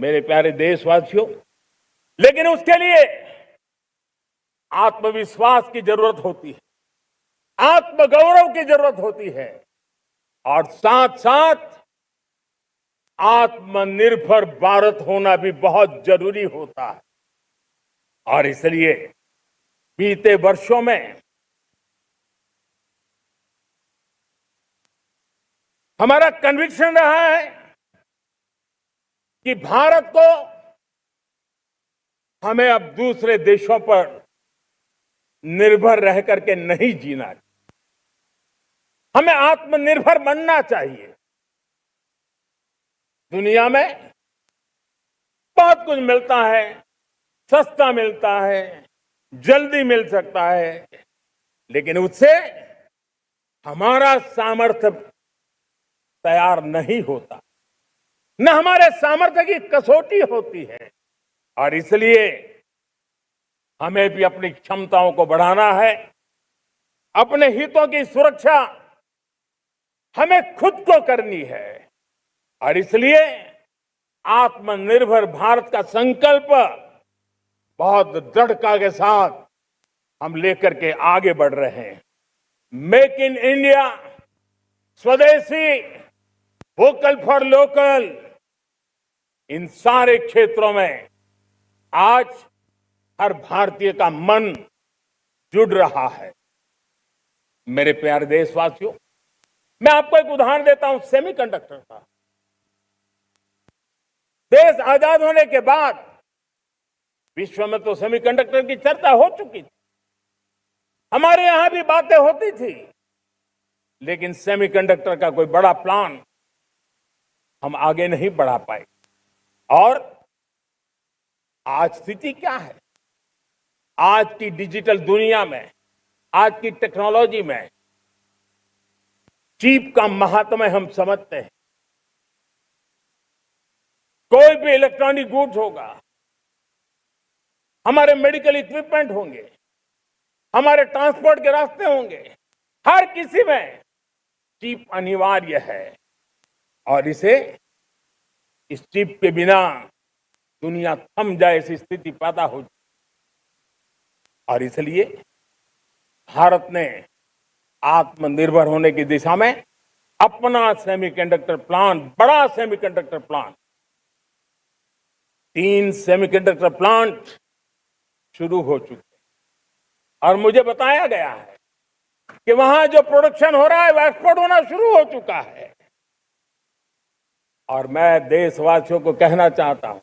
मेरे प्यारे देशवासियों, लेकिन उसके लिए आत्मविश्वास की जरूरत होती है, आत्मगौरव की जरूरत होती है और साथ साथ आत्मनिर्भर भारत होना भी बहुत जरूरी होता है। और इसलिए बीते वर्षों में हमारा कन्विक्शन रहा है कि भारत को हमें अब दूसरे देशों पर निर्भर रह करके नहीं जीना चाहिए, हमें आत्मनिर्भर बनना चाहिए। दुनिया में बहुत कुछ मिलता है, सस्ता मिलता है, जल्दी मिल सकता है, लेकिन उससे हमारा सामर्थ्य तैयार नहीं होता, न हमारे सामर्थ्य की कसौटी होती है। और इसलिए हमें भी अपनी क्षमताओं को बढ़ाना है, अपने हितों की सुरक्षा हमें खुद को करनी है। और इसलिए आत्मनिर्भर भारत का संकल्प बहुत दृढ़ता के साथ हम लेकर के आगे बढ़ रहे हैं। मेक इन इंडिया, स्वदेशी, वोकल फॉर लोकल, इन सारे क्षेत्रों में आज हर भारतीय का मन जुड़ रहा है। मेरे प्यारे देशवासियों, मैं आपको एक उदाहरण देता हूं सेमीकंडक्टर का। देश आजाद होने के बाद विश्व में तो सेमीकंडक्टर की चर्चा हो चुकी थी, हमारे यहां भी बातें होती थी, लेकिन सेमीकंडक्टर का कोई बड़ा प्लान हम आगे नहीं बढ़ा पाए। और आज स्थिति क्या है? आज की डिजिटल दुनिया में, आज की टेक्नोलॉजी में चिप का महात्म्य हम समझते हैं। कोई भी इलेक्ट्रॉनिक गुड्स होगा, हमारे मेडिकल इक्विपमेंट होंगे, हमारे ट्रांसपोर्ट के रास्ते होंगे, हर किसी में चिप अनिवार्य है। और इस चिप के बिना दुनिया थम जाए ऐसी स्थिति पैदा हो। और इसलिए भारत ने आत्मनिर्भर होने की दिशा में अपना सेमीकंडक्टर प्लान, बड़ा सेमीकंडक्टर प्लान, 3 सेमीकंडक्टर प्लांट शुरू हो चुके हैं। और मुझे बताया गया है कि वहां जो प्रोडक्शन हो रहा है वह एक्सपोर्ट होना शुरू हो चुका है। और मैं देशवासियों को कहना चाहता हूं,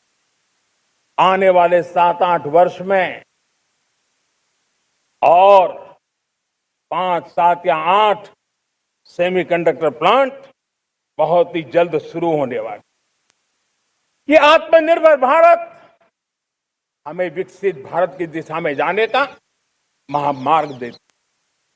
आने वाले 7-8 वर्ष में और 5, 7 या 8 सेमीकंडक्टर प्लांट बहुत ही जल्द शुरू होने वाले। ये आत्मनिर्भर भारत हमें विकसित भारत की दिशा में जाने का महामार्ग देता है।